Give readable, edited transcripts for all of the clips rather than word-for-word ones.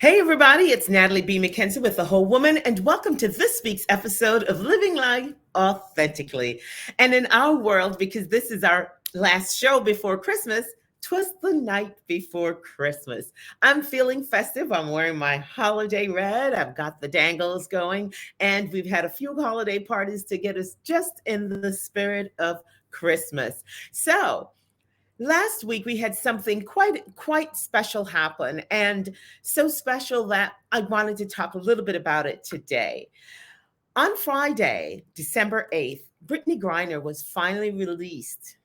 Hey, everybody, it's Natalie B. McKenzie with The Whole Woman, and welcome to this week's episode of Living Life Authentically. And in our world, because this is our last show before Christmas, 'twas the night before Christmas. I'm feeling festive. I'm wearing my holiday red. I've got the dangles going, and we've had a few holiday parties to get us just in the spirit of Christmas. So, last week we had something quite special happen, and so special that I wanted to talk a little bit about it today. On Friday, December 8th, Brittany Griner was finally released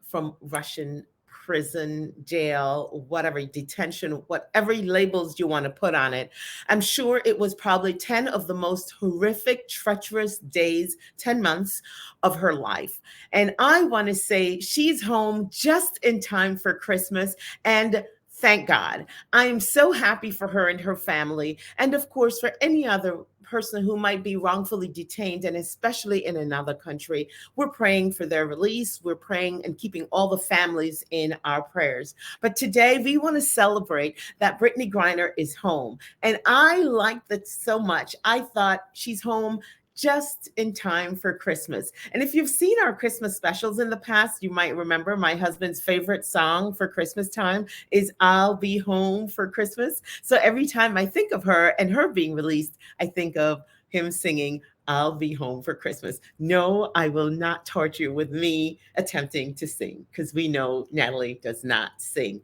from Russian prison, jail, whatever, detention, whatever labels you want to put on it. I'm sure it was probably 10 of the most horrific, treacherous days, 10 months of her life. And I want to say she's home just in time for Christmas. And thank God. I am so happy for her and her family. And of course, for any other person who might be wrongfully detained, and especially in another country. We're praying for their release. We're praying and keeping all the families in our prayers. But today we want to celebrate that Brittany Griner is home. And I liked that so much. I thought she's home just in time for Christmas. And if you've seen our Christmas specials in the past, you might remember my husband's favorite song for Christmas time is I'll Be Home for Christmas. So every time I think of her and her being released, I think of him singing I'll Be Home for Christmas. No, I will not torture you with me attempting to sing, because we know Natalie does not sing.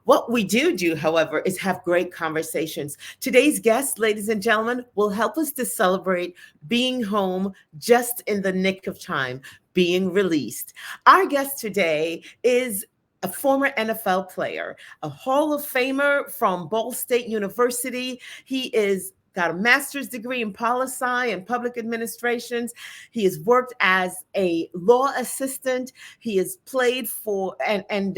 What we do, however, is have great conversations. Today's guest, ladies and gentlemen, will help us to celebrate being home just in the nick of time, being released. Our guest today is a former NFL player, a Hall of Famer from Ball State University. He is got a master's degree in policy and public administrations. He has worked as a law assistant. He has played for and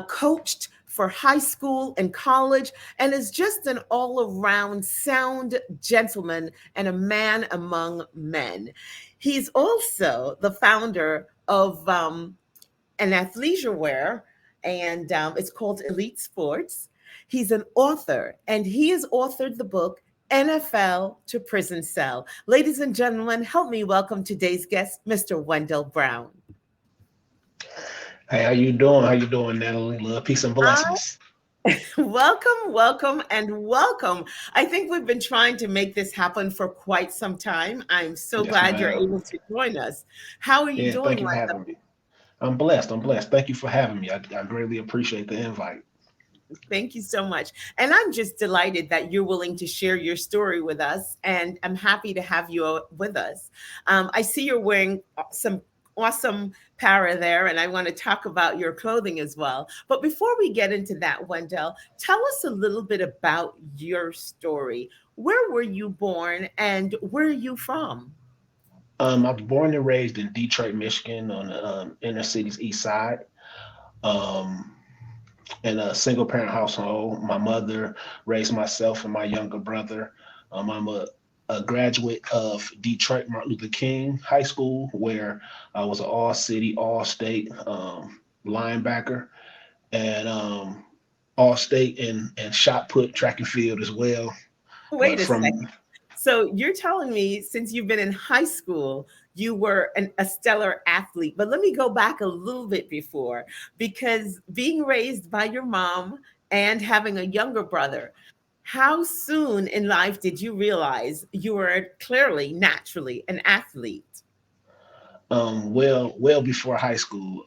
coached for high school and college, and is just an all-around sound gentleman and a man among men. He's also the founder of an athleisure wear, and it's called Elite Sports. He's an author, and he has authored the book NFL to Prison Cell. Ladies and gentlemen, help me welcome today's guest, Mr. Wendell Brown. Hey, how you doing? How you doing, Natalie? Love, peace, and blessings. Welcome, welcome, and welcome. I think we've been trying to make this happen for quite some time. I'm so Yes, glad you're ma'am. able to join us. How are you Yeah, doing, thank you for Wendell? having me. I'm blessed. I'm blessed. Thank you for having me. I greatly appreciate the invite. Thank you so much. And I'm just delighted that you're willing to share your story with us. And I'm happy to have you with us. I see you're wearing some awesome para there, and I want to talk about your clothing as well. But before we get into that, Wendell, tell us a little bit about your story. Where were you born and where are you from? I was born and raised in Detroit, Michigan, on the inner city's east side. Um, in a single parent household. My mother raised myself and my younger brother. I'm a graduate of Detroit Martin Luther King High School, where I was an all city, all state linebacker, and all state and shot put, track and field as well. Wait But a from second. So you're telling me since you've been in high school, you were a stellar athlete. But let me go back a little bit before, because being raised by your mom and having a younger brother, how soon in life did you realize you were clearly, naturally an athlete? well before high school,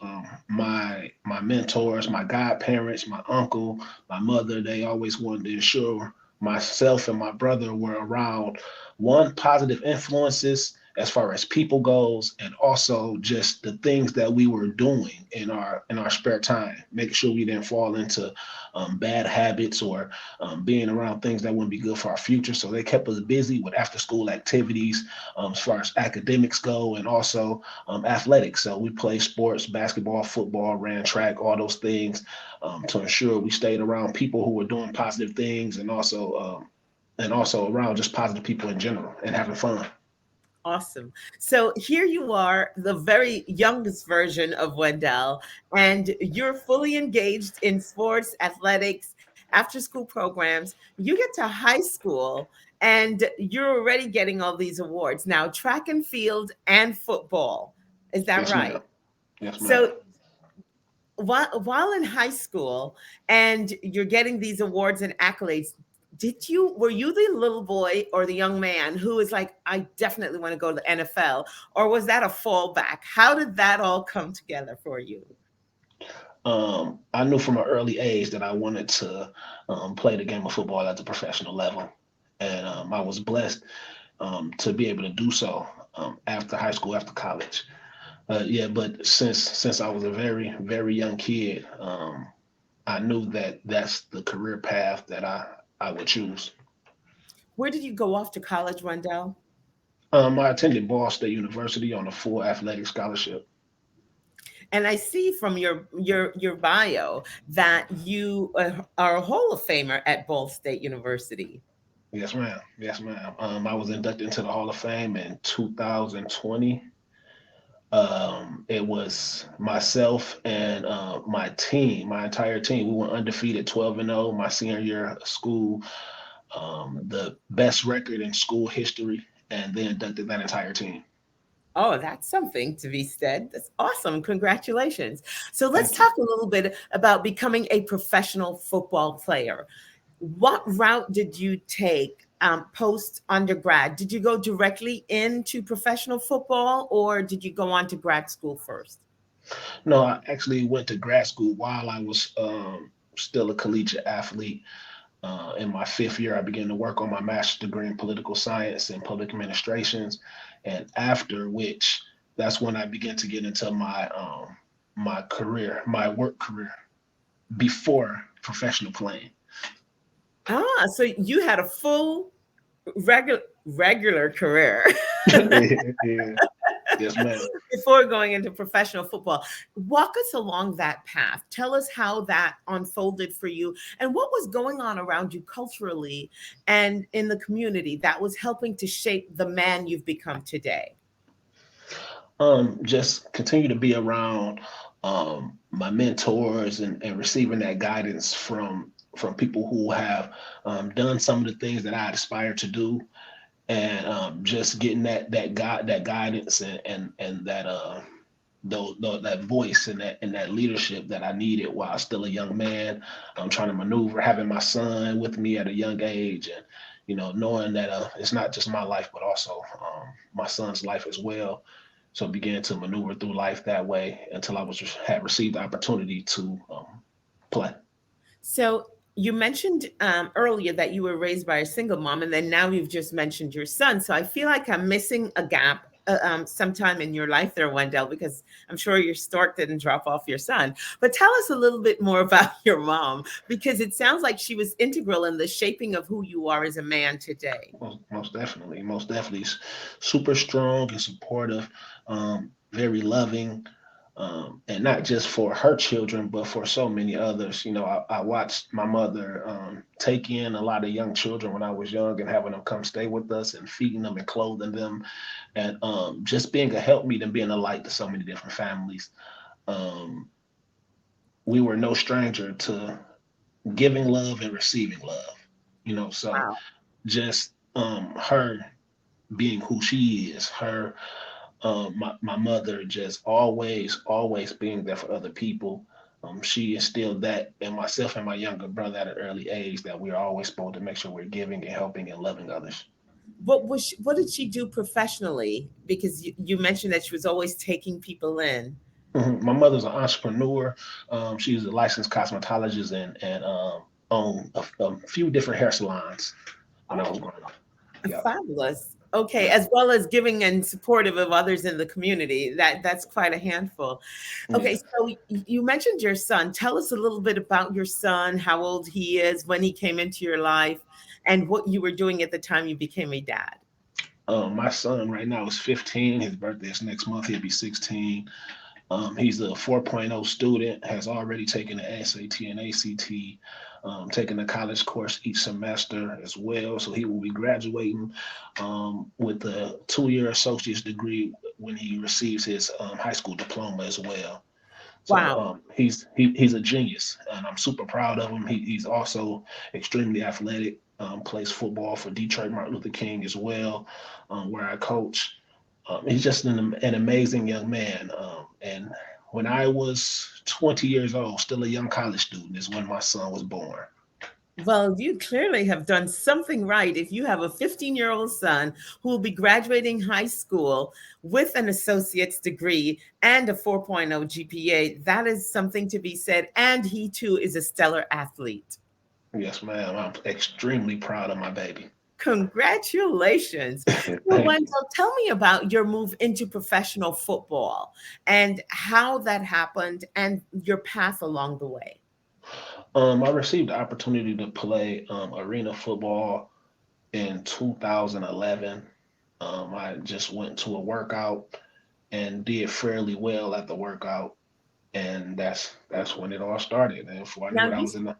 my mentors, my godparents, my uncle, my mother, they always wanted to ensure myself and my brother were around one positive influences as far as people goes, and also just the things that we were doing in our spare time, making sure we didn't fall into bad habits or being around things that wouldn't be good for our future. So they kept us busy with after school activities, as far as academics go, and also athletics. So we played sports, basketball, football, ran track, all those things, to ensure we stayed around people who were doing positive things, and also around just positive people in general and having fun. Awesome. So here you are, the very youngest version of Wendell, and you're fully engaged in sports, athletics, after school programs. You get to high school and you're already getting all these awards. Now, track and field and football. Is that Yes, ma'am. right? Yes, ma'am. So while in high school and you're getting these awards and accolades, were you the little boy or the young man who was like, I definitely want to go to the NFL? Or was that a fallback? How did that all come together for you? I knew from an early age that I wanted to play the game of football at the professional level, and I was blessed to be able to do so after high school, after college. Yeah, but since I was a very young kid, I knew that that's the career path that I would choose. Where did you go off to college, Wendell? I attended Ball State University on a full athletic scholarship. And I see from your bio that you are a Hall of Famer at Ball State University. Yes, ma'am. Yes, ma'am. I was inducted into the Hall of Fame in 2020. It was myself and my team, my entire team. We went undefeated, 12-0, my senior year of school, the best record in school history, and they inducted that entire team. Oh, that's something to be said. That's awesome. Congratulations. So let's Thank you. talk a little bit about becoming a professional football player. What route did you take post undergrad? Did you go directly into professional football or did you go on to grad school first? No, I actually went to grad school while I was still a collegiate athlete. In my fifth year, I began to work on my master's degree in political science and public administrations, and after which, that's when I began to get into my career, my work career before professional playing. Ah, so you had a full regular career Yeah. Yes, ma'am. before going into professional football. Walk us along that path. Tell us how that unfolded for you and what was going on around you culturally and in the community that was helping to shape the man you've become today. Just continue to be around my mentors and receiving that guidance from people who have done some of the things that I aspire to do, and just getting that guidance and that that voice and that leadership that I needed while still a young man. I'm trying to maneuver, having my son with me at a young age, and knowing that it's not just my life but also my son's life as well. So I began to maneuver through life that way until I was had received the opportunity to play. So you mentioned earlier that you were raised by a single mom, and then now you've just mentioned your son. So I feel like I'm missing a gap sometime in your life there, Wendell, because I'm sure your stork didn't drop off your son. But tell us a little bit more about your mom, because it sounds like she was integral in the shaping of who you are as a man today. Most definitely, super strong and supportive, very loving, and not just for her children, but for so many others. I watched my mother take in a lot of young children when I was young and having them come stay with us and feeding them and clothing them, and just being a helpmeet and being a light to so many different families. Um, we were no stranger to giving love and receiving love. So Wow. just her being who she is, her my mother just always being there for other people. She instilled that in myself and my younger brother at an early age that we're always supposed to make sure we're giving and helping and loving others. What did she do professionally? Because you mentioned that she was always taking people in. My mother's an entrepreneur. She's a licensed cosmetologist and owned a few different hair salons when I was Oh, growing up. Yeah, fabulous. Okay, yeah, as well as giving and supportive of others in the community. That's quite a handful. Okay, yeah. so you mentioned your son. Tell us a little bit about your son, how old he is, when he came into your life, and what you were doing at the time you became a dad. My son right now is 15. His birthday is next month. He'll be 16. He's a 4.0 student, has already taken the SAT and ACT, taking a college course each semester as well. So he will be graduating with a 2-year associate's degree when he receives his high school diploma as well. So Wow. he's a genius, and I'm super proud of him. He's also extremely athletic. Plays football for Detroit Martin Luther King as well, where I coach. He's just an amazing young man. And when I was 20 years old, still a young college student, is when my son was born. Well, you clearly have done something right if you have a 15-year-old son who will be graduating high school with an associate's degree and a 4.0 GPA. That is something to be said. And he too is a stellar athlete. Yes, ma'am. I'm extremely proud of my baby. Congratulations. Well, Thank you. Wendell, tell me about your move into professional football and how that happened and your path along the way. I received the opportunity to play arena football in 2011. I just went to a workout and did fairly well at the workout, and that's when it all started. And before I knew Now, it, I was in the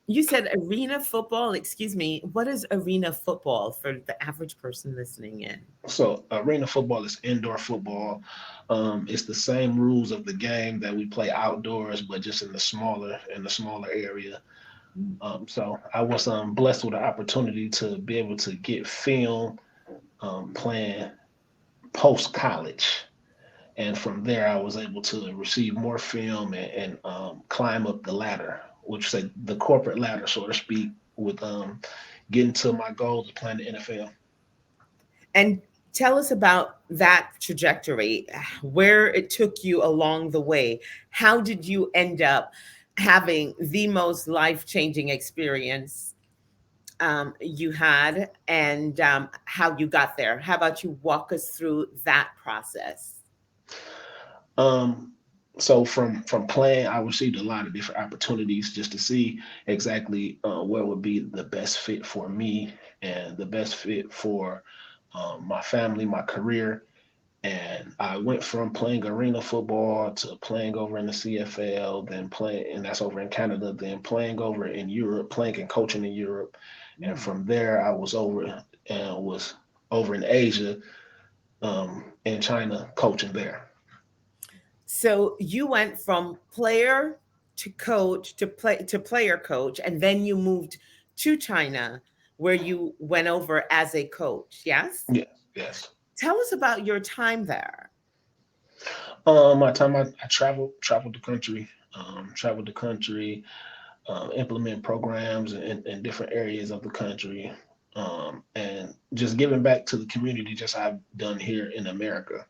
you said arena football. Excuse me. What is arena football for the average person listening in? so arena football is indoor football. It's the same rules of the game that we play outdoors, but just in the smaller area. So I was blessed with the opportunity to be able to get film playing post college. And from there, I was able to receive more film and climb up the ladder, which is the corporate ladder, so to speak, with getting to my goals of playing the NFL. And tell us about that trajectory, where it took you along the way. How did you end up having the most life changing experience you had, and how you got there? How about you walk us through that process? Um, so from playing, I received a lot of different opportunities just to see exactly what would be the best fit for me and the best fit for my family, my career. And I went from playing arena football to playing over in the CFL, then playing, and that's over in Canada, then playing over in Europe, playing and coaching in Europe. And Mm. from there, I was over in Asia, in China, coaching there. So you went from player to coach to player coach, and then you moved to China, where you went over as a coach. Yes. Yes, yes. Tell us about your time there. My time I traveled the country, implement programs in different areas of the country, and just giving back to the community, just I've done here in America,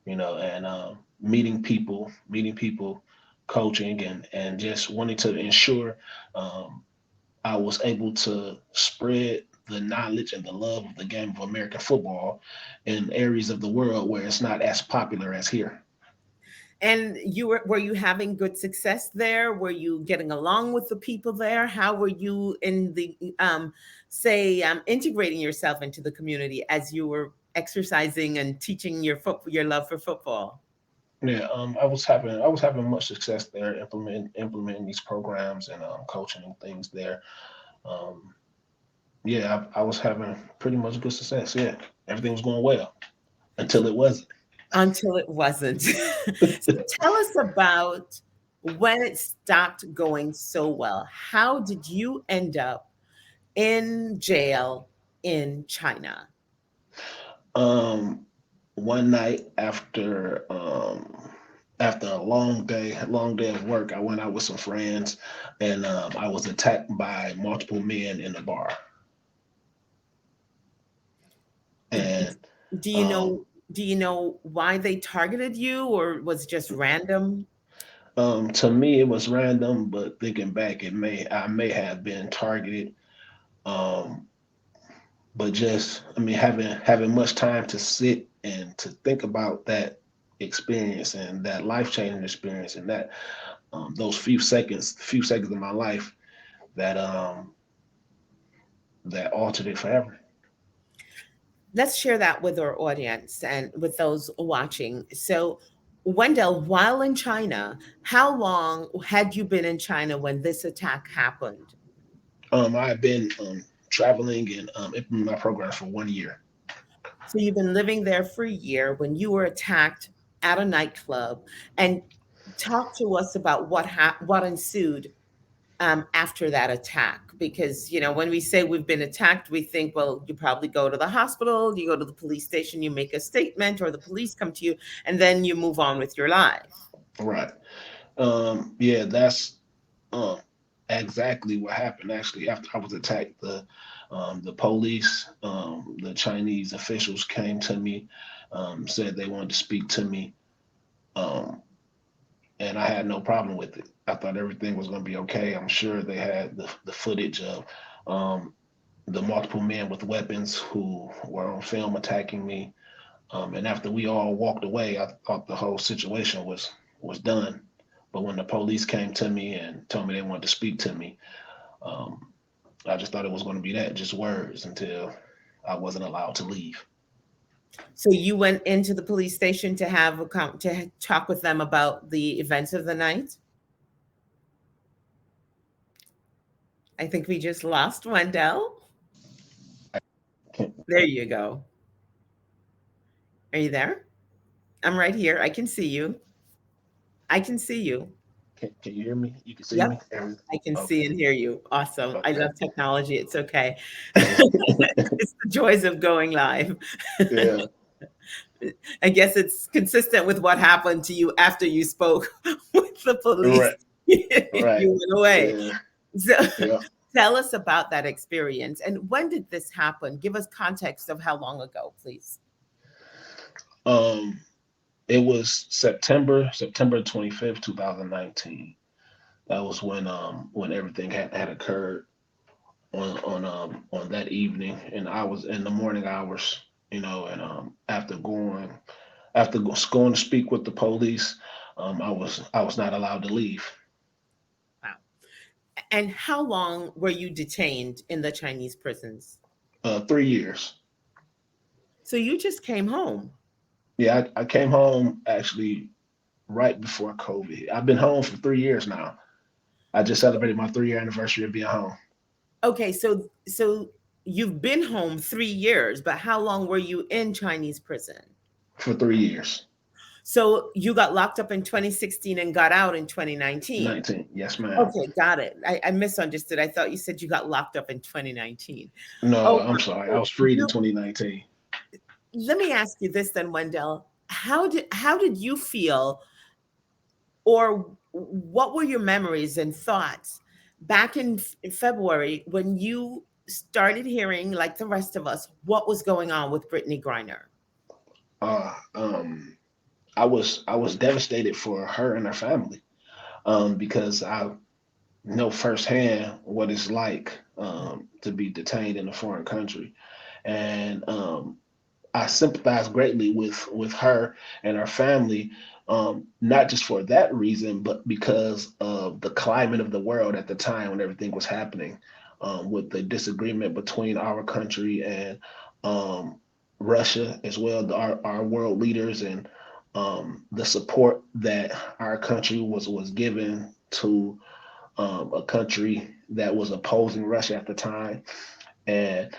and meeting people, coaching, and just wanting to ensure um, I was able to spread the knowledge and the love of the game of American football in areas of the world where it's not as popular as here. And were you having good success there? Were you getting along with the people there? How were you in the say integrating yourself into the community as you were exercising and teaching your love for football? Yeah, I was having much success there, implementing these programs and coaching and things there. Um, yeah, I was having pretty much good success. Yeah, everything was going well until it wasn't. Until it wasn't. So tell us about when it stopped going so well. How did you end up in jail in China? Um, One night after a long day of work, I went out with some friends, and I was attacked by multiple men in the bar. And Do you um, know do you know why they targeted you, or was it just random? to me, it was random, but thinking back, I may have been targeted. Um, but just, I mean, having much time to sit and to think about that experience and that life changing experience and that those few seconds of my life that that altered it forever. Let's share that with our audience and with those watching. So, Wendell, while in China, how long had you been in China when this attack happened? I have been traveling and implementing my programs for 1 year. So you've been living there for a year when you were attacked at a nightclub. And talk to us about what ensued after that attack, because when we say we've been attacked, we think, well, you probably go to the hospital, you go to the police station, you make a statement, or the police come to you, and then you move on with your life. Right. Yeah, that's um, exactly what happened. Actually, after I was attacked, the police, the Chinese officials came to me, said they wanted to speak to me, um, and I had no problem with it. I thought everything was going to be okay. I'm sure they had the footage of um, the multiple men with weapons who were on film attacking me. And after we all walked away, I thought the whole situation was done. But when the police came to me and told me they wanted to speak to me, um, I just thought it was going to be that, just words, until I wasn't allowed to leave. So you went into the police station to have to talk with them about the events of the night. I think we just lost Wendell. Can, There you go. Are you there? I'm right here. I can see you. I can see you. can you hear me? You can see Yep. me? I can Okay. see and hear you. Awesome. I Okay. love technology. It's okay. It's the joys of going live. Yeah. I guess it's consistent with what happened to you after you spoke with the police. Right. Right. You went away. Yeah. So Yeah. tell us about that experience. And when did this happen? Give us context of how long ago, please. Um, it was September 25th, 2019. That was when everything had occurred on that evening, and I was in the morning hours, and going to speak with the police, I was not allowed to leave. Wow. And how long were you detained in the Chinese prisons? 3 years. So you just came home. Yeah, I came home actually right before COVID. I've been home for 3 years now. I just celebrated my 3 year anniversary of being home Okay, so you've been home 3 years, but how long were you in Chinese prison? for 3 years. So you got locked up in 2016 and got out in 2019. 19, yes, ma'am. Okay, got it. I misunderstood. I thought you said you got locked up in 2019. No, Oh, I'm sorry. I so was freed in you, 2019. let me ask you this then, Wendell. How did you feel, or what were your memories and thoughts back in February when you started hearing, like the rest of us, what was going on with Brittany Griner? Uh, um, I was devastated for her and her family, because I know firsthand what it's like, to be detained in a foreign country, and I sympathize greatly with her and her family, not just for that reason, but because of the climate of the world at the time when everything was happening, with the disagreement between our country and um, Russia as well, our world leaders, and the support that our country was given to a country that was opposing Russia at the time, and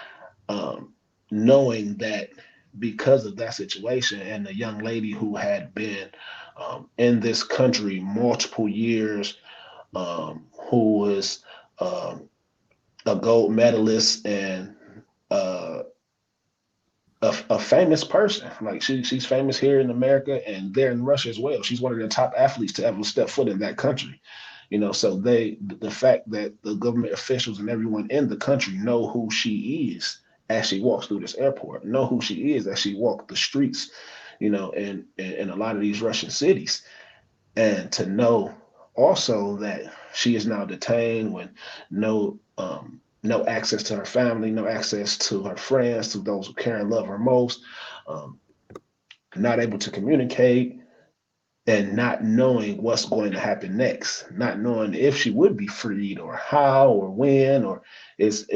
um, knowing that because of that situation and the young lady who had been in this country multiple years, who was um, a gold medalist and uh, a famous person. Like she's famous here in America and there in Russia as well. She's one of the top athletes to ever step foot in that country. So the fact that the government officials and everyone in the country know who she is as she walks through this airport, know who she is as she walks the streets, in a lot of these Russian cities, and to know also that she is now detained with no access to her family, no access to her friends, to those who care and love her most, um, not able to communicate, and not knowing what's going to happen next, not knowing if she would be freed or how or when, or it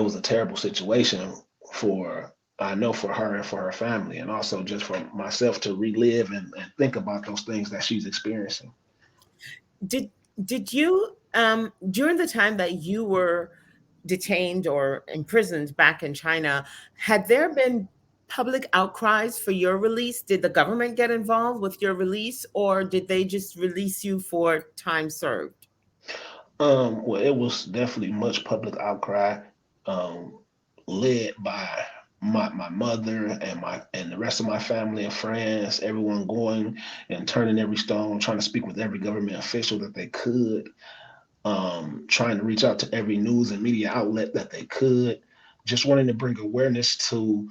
was a terrible situation for I know for her and for her family, and also just for myself to relive and think about those things that she's experiencing. Did you during the time that you were detained or imprisoned back in China, had there been public outcries for your release? Did the government get involved with your release, or did they just release you for time served? Well, it was definitely much public outcry, um, led by my mother and the rest of my family and friends, everyone going and turning every stone, trying to speak with every government official that they could, trying to reach out to every news and media outlet that they could, just wanting to bring awareness to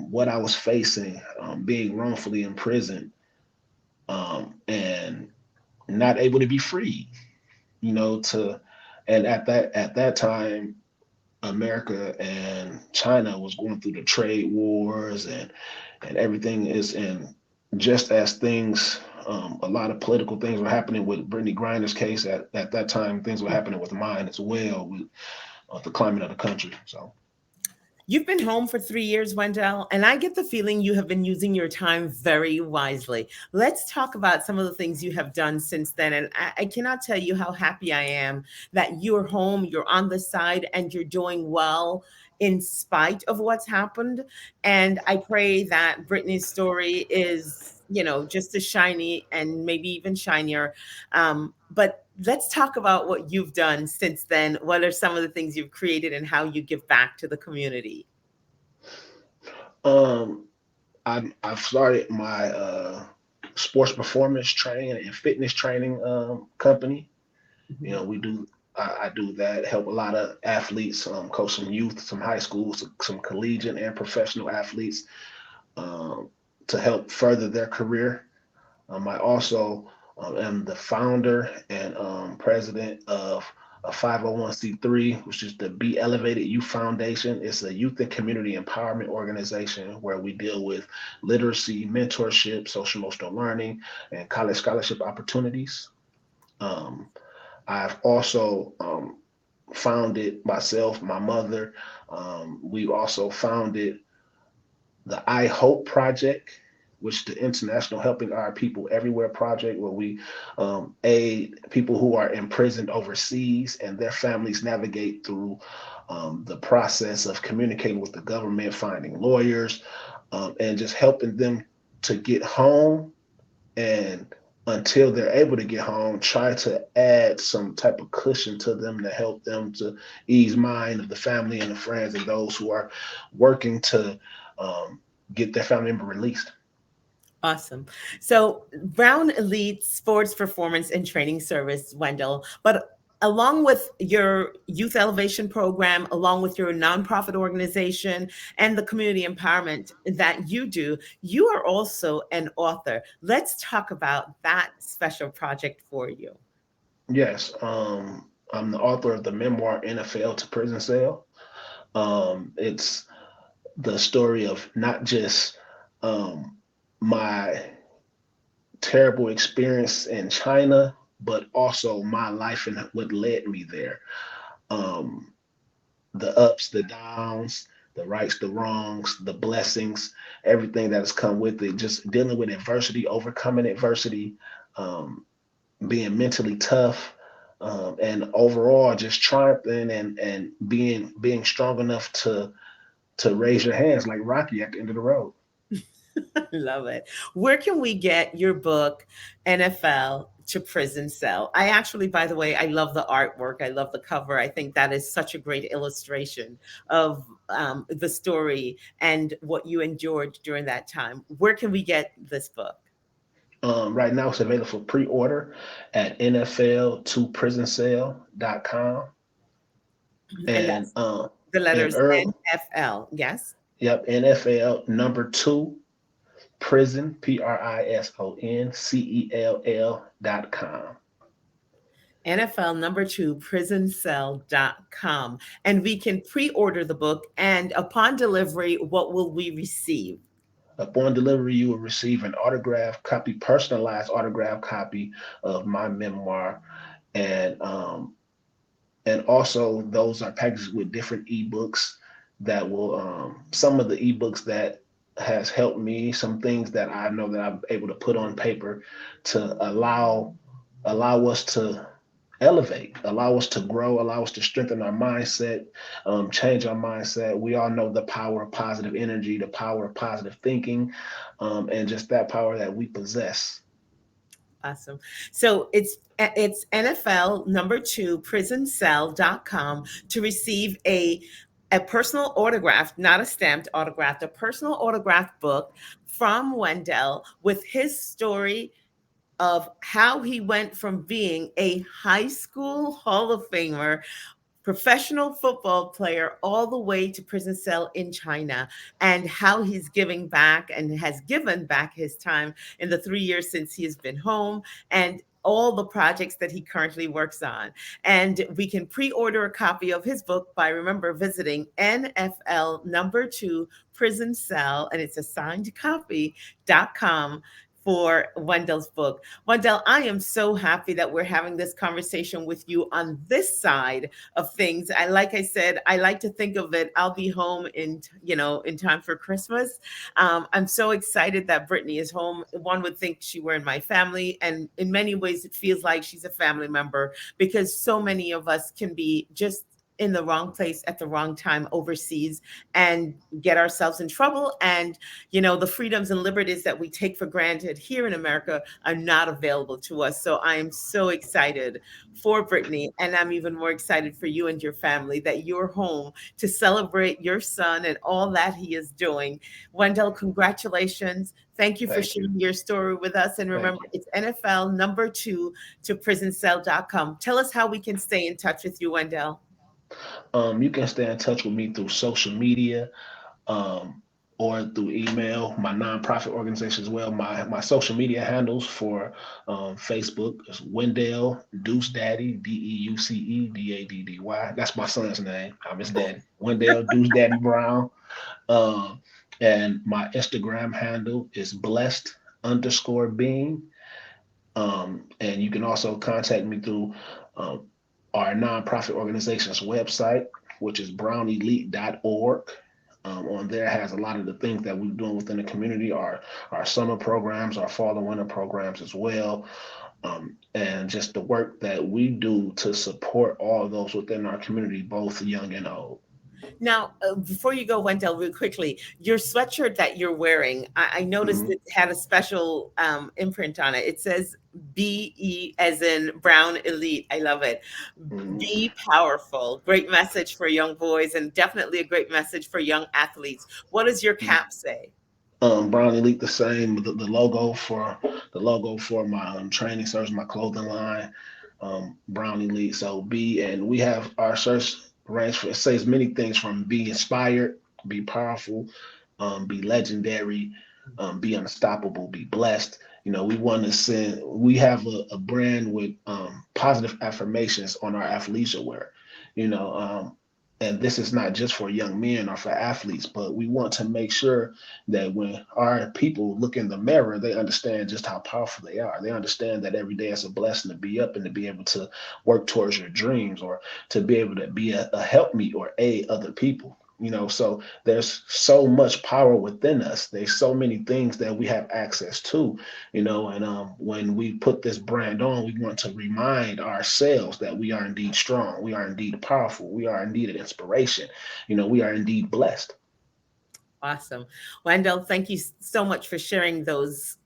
what I was facing, being wrongfully imprisoned, and not able to be free. To and at that time, America and China was going through the trade wars and everything is in just as things. A lot of political things were happening with Brittany Griner's case at that time. Things were happening with mine as well with the climate of the country. So You've been home for 3 years, Wendell, and I get the feeling you have been using your time very wisely. Let's talk about some of the things you have done since then. And I cannot tell you how happy I am that you're home, you're on the side, and you're doing well in spite of what's happened. And I pray that Brittany's story is, just as shiny and maybe even shinier. But let's talk about what you've done since then. What are some of the things you've created and how you give back to the community? um, I've started my sports performance training and fitness training company. You know, Mhm. we do. I do that. Help a lot of athletes. Coach some youth, some high schools, some collegiate and professional athletes um, to help further their career. I also am the founder and president of a 501c3, which is the Be Elevated Youth Foundation. It's a youth and community empowerment organization where we deal with literacy, mentorship, social emotional learning, and college scholarship opportunities. Um, I've also founded myself, my mother. We also founded the I Hope Project, which is the International Helping Our People Everywhere Project, where we aid people who are imprisoned overseas and their families navigate through the process of communicating with the government, finding lawyers, and just helping them to get home. And until they're able to get home, try to add some type of cushion to them to help them to ease mind of the family and the friends and those who are working to um, get their family member released. Awesome. So, Brown Elite Sports Performance and Training Service, Wendell, but along with your youth elevation program, along with your nonprofit organization and the community empowerment that you do, you are also an author. Let's talk about that special project for you. Yes, I'm the author of the memoir NFL to Prison Cell. It's the story of not just um, my terrible experience in China, but also my life and what led me there. Um, the ups, the downs, the rights, the wrongs, the blessings, everything that has come with it, just dealing with adversity, overcoming adversity, um, being mentally tough, and overall just triumphing and being strong enough to raise your hands like Rocky at the end of the road. Love it. Where can we get your book, NFL to Prison Cell? I actually, by the way, I love the artwork. I love the cover. I think that is such a great illustration of the story and what you endured during that time. Where can we get this book? Right now, it's available for pre-order at NFL2prisoncell.com. And And that's the letters early, NFL. Yes. yep, NFL number two prison PRISONCELL.com. NFL number two, prisoncell.com. And we can pre order the book. And upon delivery, what will we receive? Upon delivery, you will receive an autographed copy, personalized autographed copy of my memoir, and also those are packaged with different ebooks that will some of the ebooks that has helped me, some things that I know that I'm able to put on paper to allow us to elevate, allow us to grow, allow us to strengthen our mindset, change our mindset. We all know the power of positive energy, the power of positive thinking, and just that power that we possess. Awesome. So it's NFL number two prisoncell.com to receive a personal autograph, not a stamped autograph, a personal autograph book from Wendell with his story of how he went from being a high school Hall of Famer, professional football player, all the way to prison cell in China, and how he's giving back and has given back his time in the 3 years since he has been home, and all the projects that he currently works on. And we can pre-order a copy of his book by, remember, visiting NFL number two prison cell, and it's a signed copy.com for Wendell's book. Wendell, I am so happy that we're having this conversation with you on this side of things. I like I said, I like to think of it. I'll be home in time for Christmas. I'm so excited that Brittany is home. One would think she were in my family, and in many ways, it feels like she's a family member because so many of us can be just in the wrong place at the wrong time overseas and get ourselves in trouble. And the freedoms and liberties that we take for granted here in America are not available to us. So I am so excited for Brittany, and I'm even more excited for you and your family that you're home to celebrate your son and all that he is doing. Wendell, congratulations. Thank you for Thank you. sharing your story with us. And Thank remember, you. it's NFL number two to prisoncell.com. Tell us how we can stay in touch with you, Wendell. You can stay in touch with me through social media, um, or through email, my nonprofit organization as well. My social media handles for Facebook is Wendell Deuce Daddy, Deucedaddy. That's my son's name. I'm his daddy. Wendell Deuce Daddy Brown. Um, and my Instagram handle is blessed underscore being. And you can also contact me through um, our nonprofit organization's website, which is brownelite.org. On there has a lot of the things that we're doing within the community, our summer programs, our fall and winter programs as well, and just the work that we do to support all those within our community, both young and old. Now, before you go, Wendell, real quickly, your sweatshirt that you're wearing, I noticed Mhm, it had a special imprint on it. It says BE as in Brown Elite. I love it. mhm, Be powerful. Great message for young boys and definitely a great message for young athletes. What does your mhm. cap say? Brown Elite the same. The logo for my training service, my clothing line, Brown Elite. So and we have our shirts range for, it says many things from be inspired, be powerful, be legendary, be unstoppable, be blessed. We want to send. We have a brand with positive affirmations on our athleisure wear. You know, and this is not just for young men or for athletes, but we want to make sure that when our people look in the mirror, they understand just how powerful they are. They understand that every day is a blessing to be up and to be able to work towards your dreams, or to be able to be a helpmeet or aid other people. So there's so much power within us. There's so many things that we have access to, and when we put this brand on, we want to remind ourselves that we are indeed strong. We are indeed powerful. We are indeed an inspiration. We are indeed blessed. Awesome. Wendell, thank you so much for sharing those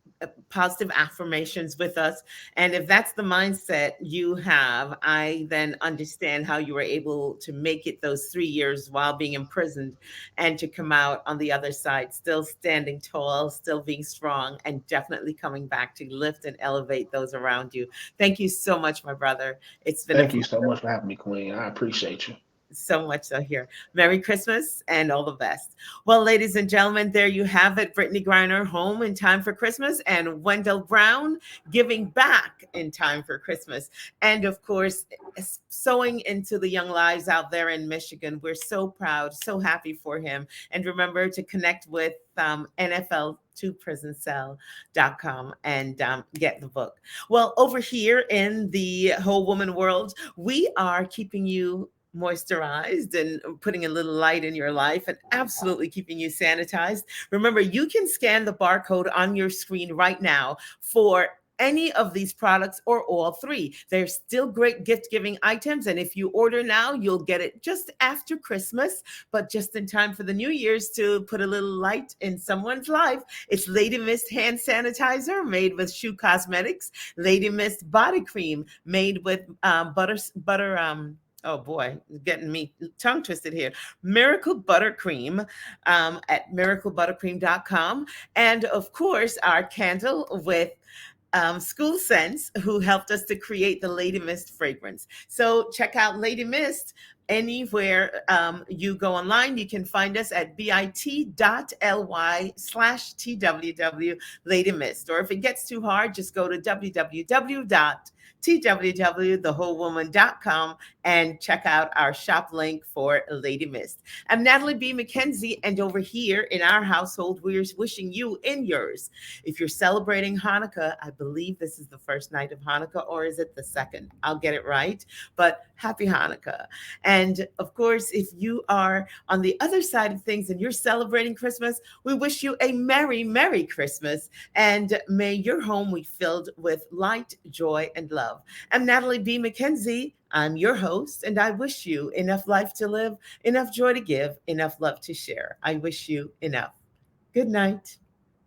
positive affirmations with us. And if that's the mindset you have, I then understand how you were able to make it those 3 years while being imprisoned and to come out on the other side, still standing tall, still being strong, and definitely coming back to lift and elevate those around you. Thank you so much, my brother. It's been a Thank you so pleasure. much for having me, Queen. I appreciate you. So much so here. Merry Christmas and all the best. Well, ladies and gentlemen, there you have it. Brittany Griner home in time for Christmas, and Wendell Brown giving back in time for Christmas. And of course, sowing into the young lives out there in Michigan. We're so proud, so happy for him. And remember to connect with NFL to prisoncell.com and get the book. Well, over here in the whole woman world, we are keeping you moisturized and putting a little light in your life and absolutely keeping you sanitized. Remember, you can scan the barcode on your screen right now for any of these products or all three. They're still great gift giving items. And if you order now, you'll get it just after Christmas, but just in time for the New Year's to put a little light in someone's life. It's Lady Mist hand sanitizer made with Shoe Cosmetics, Lady Mist body cream made with butter. Oh boy, getting me tongue twisted here. Miracle Buttercream at miraclebuttercream.com. And of course, our candle with School Sense, who helped us to create the Lady Mist fragrance. So check out Lady Mist anywhere you go online. You can find us at bit.ly/TWW Lady Mist. Or if it gets too hard, just go to www.twwthewholewoman.com and check out our shop link for Lady Mist. I'm Natalie B. McKenzie, and over here in our household, we're wishing you in yours. If you're celebrating Hanukkah, I believe this is the first night of Hanukkah, or is it the second? I'll get it right. But happy Hanukkah. And of course, if you are on the other side of things and you're celebrating Christmas, we wish you a Merry, Merry Christmas. And may your home be filled with light, joy, and love. I'm Natalie B. McKenzie. I'm your host, and I wish you enough life to live, enough joy to give, enough love to share. I wish you enough. Good night.